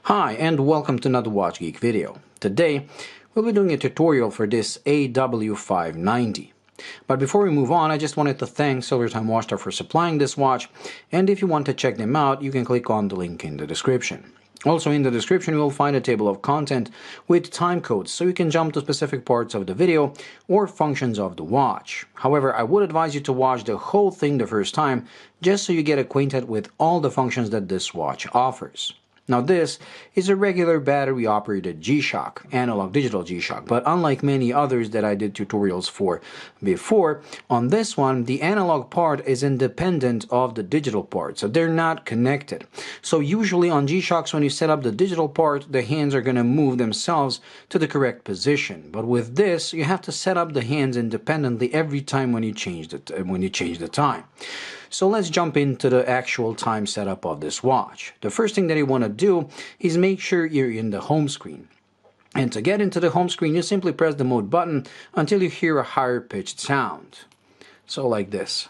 Hi and welcome to another Watch Geek video. Today we'll be doing a tutorial for this AW-590. But before we move on, I just wanted to thank Silver Time Watchtower for supplying this watch, and if you want to check them out, you can click on the link in the description. Also in the description you will find a table of content with time codes, so you can jump to specific parts of the video or functions of the watch. However, I would advise you to watch the whole thing the first time, just so you get acquainted with all the functions that this watch offers. Now this is a regular battery-operated G-Shock, analog digital G-Shock, but unlike many others that I did tutorials for before, on this one the analog part is independent of the digital part, so they're not connected. So usually on G-Shocks, when you set up the digital part, the hands are going to move themselves to the correct position, but with this you have to set up the hands independently every time when you change the time. So let's jump into the actual time setup of this watch. The first thing that you want to do is make sure you're in the home screen. And to get into the home screen, you simply press the mode button until you hear a higher pitched sound. So like this.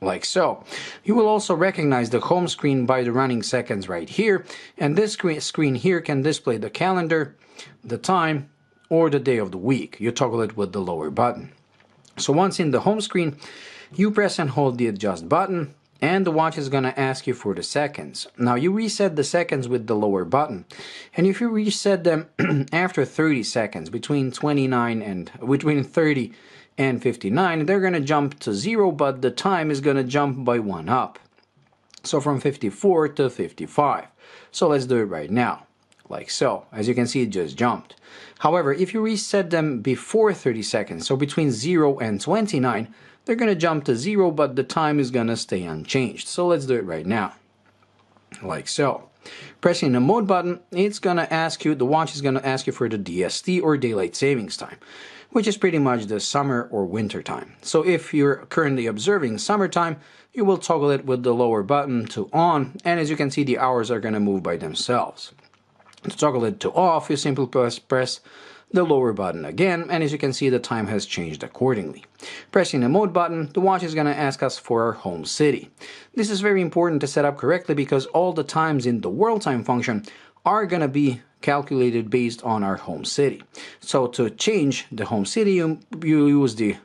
Like so. You will also recognize the home screen by the running seconds right here, and this screen here can display the calendar, the time, or the day of the week. You toggle it with the lower button. So once in the home screen, you press and hold the adjust button, and the watch is going to ask you for the seconds. Now you reset the seconds with the lower button, and if you reset them after 30 seconds, between 30 and 59, they're going to jump to 0, but the time is going to jump by 1 up. So from 54 to 55. So let's do it right now. Like so. As you can see, it just jumped. However, if you reset them before 30 seconds, so between 0 and 29, they're going to jump to 0, but the time is going to stay unchanged. So let's do it right now. Like so. Pressing the mode button, it's going to ask you, the watch is going to ask you for the DST, or daylight savings time, which is pretty much the summer or winter time. So if you're currently observing summertime, you will toggle it with the lower button to on, and as you can see, the hours are going to move by themselves. To toggle it to off, you simply press the lower button again, and as you can see, the time has changed accordingly. Pressing the mode button, the watch is going to ask us for our home city. This is very important to set up correctly because all the times in the world time function are going to be calculated based on our home city. So to change the home city, you use the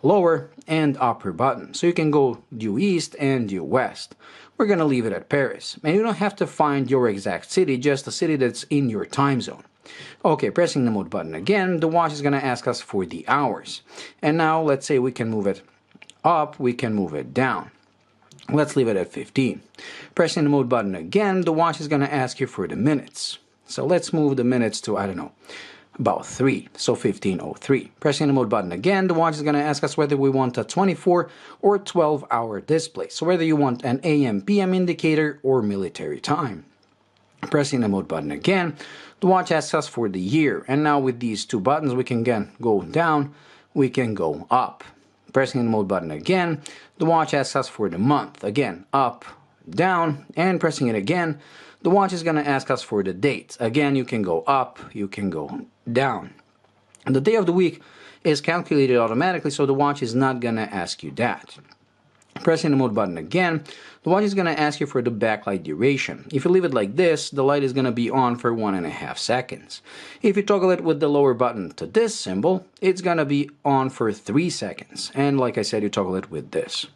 lower and upper button. So you can go due east and due west. We're going to leave it at Paris. And you don't have to find your exact city, just a city that's in your time zone. Okay, pressing the mode button again, the watch is going to ask us for the hours. And now let's say we can move it up, we can move it down. Let's leave it at 15. Pressing the mode button again, the watch is going to ask you for the minutes. So let's move the minutes to, I don't know, about 3, so 15:03. Pressing the mode button again, the watch is going to ask us whether we want a 24 or 12-hour display, so whether you want an AM/PM indicator or military time. Pressing the mode button again, the watch asks us for the year, and now with these two buttons we can again go down, we can go up. Pressing the mode button again, the watch asks us for the month, again up, down, and pressing it again, the watch is going to ask us for the date. Again, you can go up, you can go down. And the day of the week is calculated automatically, so the watch is not going to ask you that. Pressing the mode button again, the watch is going to ask you for the backlight duration. If you leave it like this, the light is going to be on for 1.5 seconds. If you toggle it with the lower button to this symbol, it's going to be on for 3 seconds. And like I said, you toggle it with this.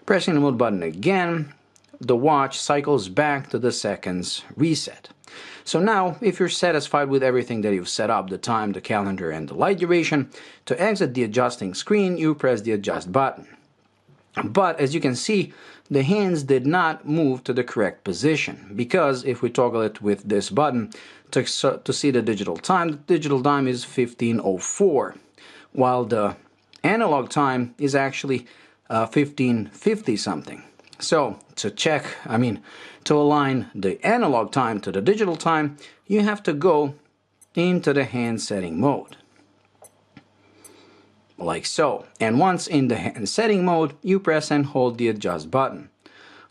Pressing the mode button again, the watch cycles back to the seconds reset. So now, if you're satisfied with everything that you've set up, the time, the calendar, and the light duration, to exit the adjusting screen, you press the adjust button. But as you can see, the hands did not move to the correct position, because if we toggle it with this button to see the digital time is 15:04, while the analog time is actually 15:50 something. So to align the analog time to the digital time, you have to go into the hand setting mode. Like so. And once in the hand setting mode, you press and hold the adjust button.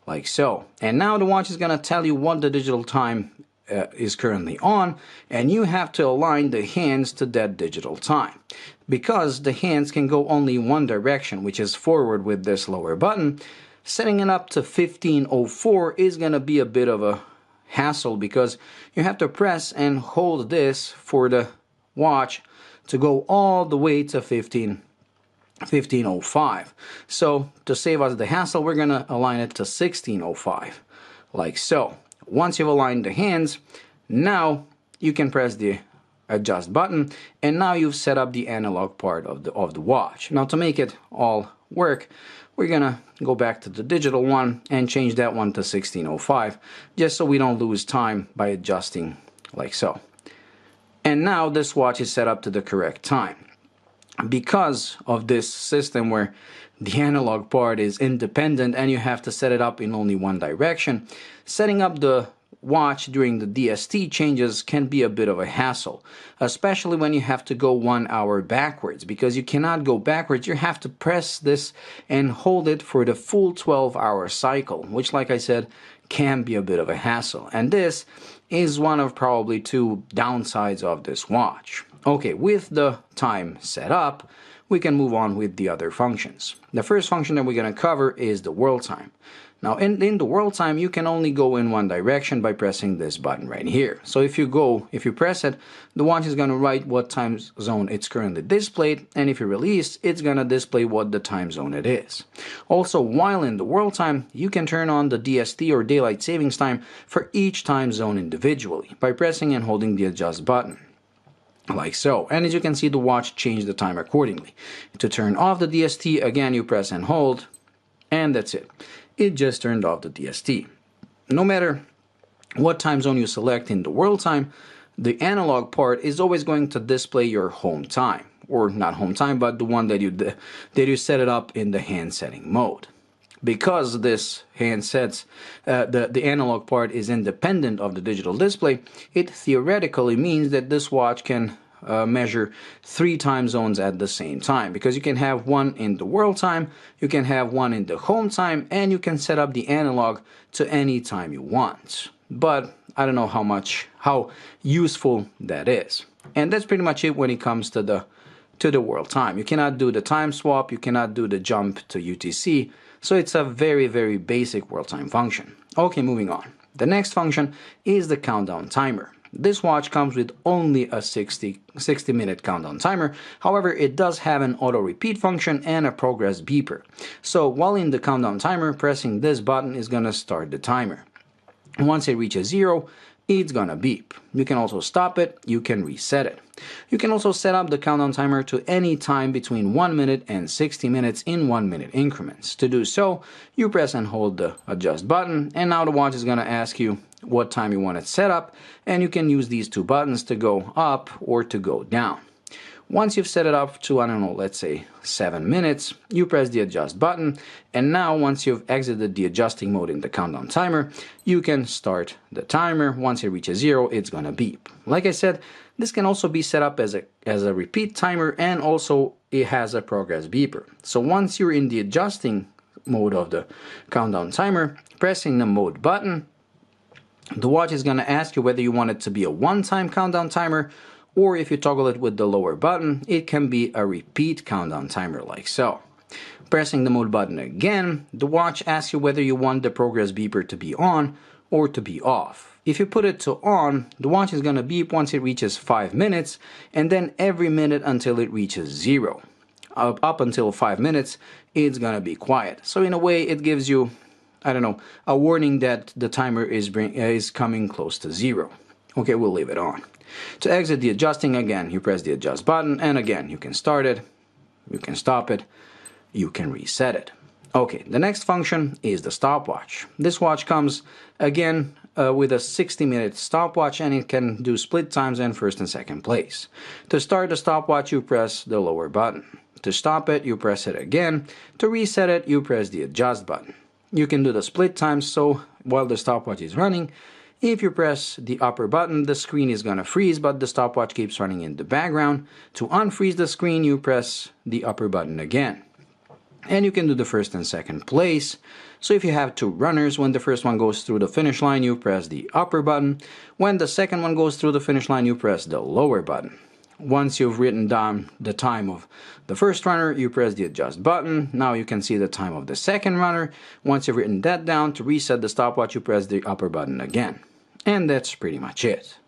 Like so. And now the watch is going to tell you what the digital time is currently on, and you have to align the hands to that digital time. Because the hands can go only one direction, which is forward with this lower button, setting it up to 1504 is going to be a bit of a hassle because you have to press and hold this for the watch to go all the way to 1505. So to save us the hassle, we're going to align it to 1605, like so. Once you've aligned the hands, now you can press the adjust button, and now you've set up the analog part of the watch. Now to make it all work, we're gonna go back to the digital one and change that one to 1605, just so we don't lose time by adjusting like so. And now this watch is set up to the correct time. Because of this system where the analog part is independent and you have to set it up in only one direction, setting up the watch during the DST changes can be a bit of a hassle, especially when you have to go 1 hour backwards, because you cannot go backwards. You have to press this and hold it for the full 12-hour cycle, which, like I said, can be a bit of a hassle. And this is one of probably 2 downsides of this watch. Okay, with the time set up, we can move on with the other functions. The first function that we're going to cover is the world time. Now in the world time, you can only go in one direction by pressing this button right here. So if you press it, the watch is going to write what time zone it's currently displayed, and if you release, it's going to display what the time zone it is. Also, while in the world time, you can turn on the DST or daylight savings time for each time zone individually by pressing and holding the adjust button, like so. And as you can see, the watch changed the time accordingly. To turn off the DST, again you press and hold, and that's it. It just turned off the DST. No matter what time zone you select in the world time, the analog part is always going to display your home time, or not home time, but the one that you set it up in the hand setting mode. Because this hand sets, the analog part is independent of the digital display, it theoretically means that this watch can measure 3 time zones at the same time, because you can have one in the world time, you can have one in the home time, and you can set up the analog to any time you want. But I don't know how useful that is. And that's pretty much it when it comes to the world time. You cannot do the time swap, you cannot do the jump to UTC, so it's a very, very basic world time function. Okay, moving on. The next function is the countdown timer. This watch comes with only a 60-minute countdown timer. However, it does have an auto repeat function and a progress beeper. So while in the countdown timer, pressing this button is going to start the timer. Once it reaches 0, it's gonna beep. You can also stop it, you can reset it. You can also set up the countdown timer to any time between 1 minute and 60 minutes in 1 minute increments. To do so, you press and hold the adjust button, and now the watch is gonna ask you what time you want it set up, and you can use these 2 buttons to go up or to go down. Once you've set it up to, I don't know, let's say 7 minutes, you press the adjust button, and now once you've exited the adjusting mode in the countdown timer, you can start the timer. Once it reaches 0, it's gonna beep. Like I said, this can also be set up as a repeat timer, and also it has a progress beeper. So once you're in the adjusting mode of the countdown timer, pressing the mode button, the watch is gonna ask you whether you want it to be a one-time countdown timer, or if you toggle it with the lower button, it can be a repeat countdown timer like so. Pressing the mode button again, the watch asks you whether you want the progress beeper to be on or to be off. If you put it to on, the watch is going to beep once it reaches 5 minutes, and then every minute until it reaches 0. Up until 5 minutes, it's going to be quiet. So in a way, it gives you, I don't know, a warning that the timer is coming close to 0. Okay, we'll leave it on. To exit the adjusting, again, you press the adjust button, and again, you can start it, you can stop it, you can reset it. Okay, the next function is the stopwatch. This watch comes, again, with a 60-minute stopwatch, and it can do split times and first and second place. To start the stopwatch, you press the lower button. To stop it, you press it again. To reset it, you press the adjust button. You can do the split times, so while the stopwatch is running, if you press the upper button, the screen is gonna freeze, but the stopwatch keeps running in the background. To unfreeze the screen, you press the upper button again. And you can do the first and second place. So if you have 2 runners, when the first one goes through the finish line, you press the upper button. When the second one goes through the finish line, you press the lower button. Once you've written down the time of the first runner, you press the adjust button. Now you can see the time of the second runner. Once you've written that down, to reset the stopwatch, you press the upper button again. And that's pretty much it.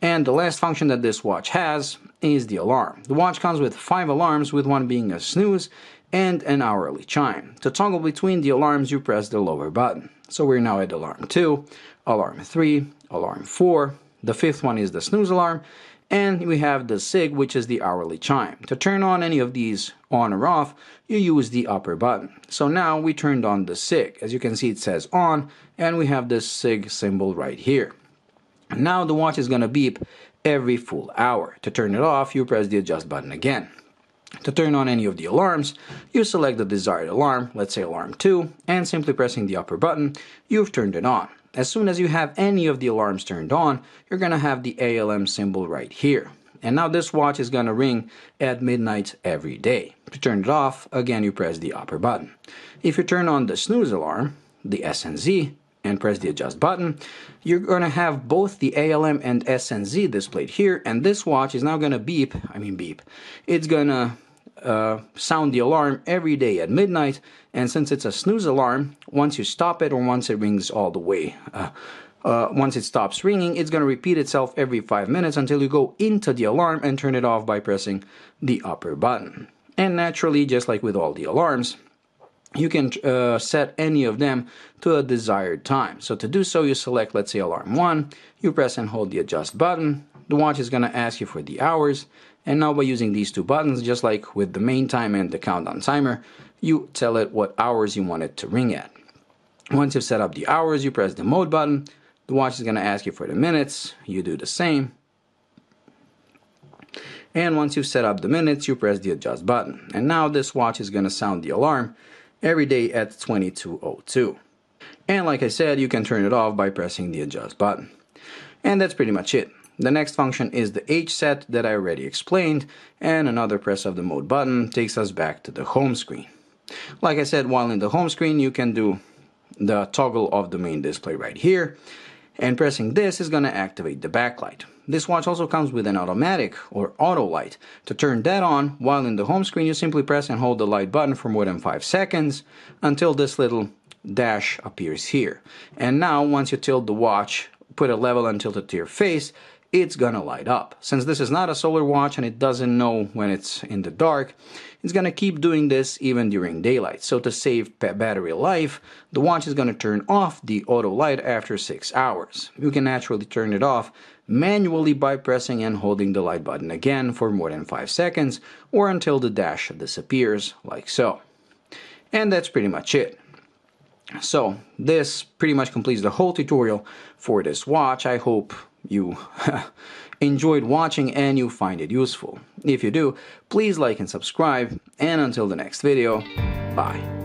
And the last function that this watch has is the alarm. The watch comes with 5 alarms, with one being a snooze and an hourly chime. To toggle between the alarms, you press the lower button. So we're now at alarm 2, alarm 3, alarm 4. The 5th one is the snooze alarm. And we have the SIG, which is the hourly chime. To turn on any of these on or off, you use the upper button. So now we turned on the SIG. As you can see, it says on, and we have this SIG symbol right here. Now the watch is going to beep every full hour. To turn it off, you press the adjust button again. To turn on any of the alarms, you select the desired alarm, let's say alarm 2, and simply pressing the upper button, you've turned it on. As soon as you have any of the alarms turned on, you're going to have the ALM symbol right here. And now this watch is going to ring at midnight every day. To turn it off, again you press the upper button. If you turn on the snooze alarm, the SNZ, and press the adjust button, you're going to have both the ALM and SNZ displayed here, and this watch is now going to beep. It's going to sound the alarm every day at midnight, and since it's a snooze alarm, once you stop it or once it rings all the way, once it stops ringing, it's going to repeat itself every 5 minutes until you go into the alarm and turn it off by pressing the upper button. And naturally, just like with all the alarms, you can set any of them to a desired time. So to do so, you select, let's say, alarm 1, you press and hold the adjust button. The watch is going to ask you for the hours, and now by using these 2 buttons, just like with the main time and the countdown timer, you tell it what hours you want it to ring at. Once you've set up the hours, you press the mode button. The watch is going to ask you for the minutes. You do the same. And once you've set up the minutes, you press the adjust button. And now this watch is going to sound the alarm every day at 22:02. And like I said, you can turn it off by pressing the adjust button. And that's pretty much it. The next function is the age set that I already explained, and another press of the mode button takes us back to the home screen. Like I said, while in the home screen, you can do the toggle of the main display right here, and pressing this is going to activate the backlight. This watch also comes with an automatic or auto light. To turn that on, while in the home screen, you simply press and hold the light button for more than 5 seconds until this little dash appears here. And now, once you tilt the watch, put a level and tilt it to your face, it's gonna light up. Since this is not a solar watch and it doesn't know when it's in the dark, it's gonna keep doing this even during daylight. So to save battery life, the watch is gonna turn off the auto light after 6 hours. You can naturally turn it off manually by pressing and holding the light button again for more than 5 seconds or until the dash disappears, like so. And that's pretty much it. So this pretty much completes the whole tutorial for this watch. I hope you enjoyed watching and you find it useful. If you do, please like and subscribe, and until the next video, bye.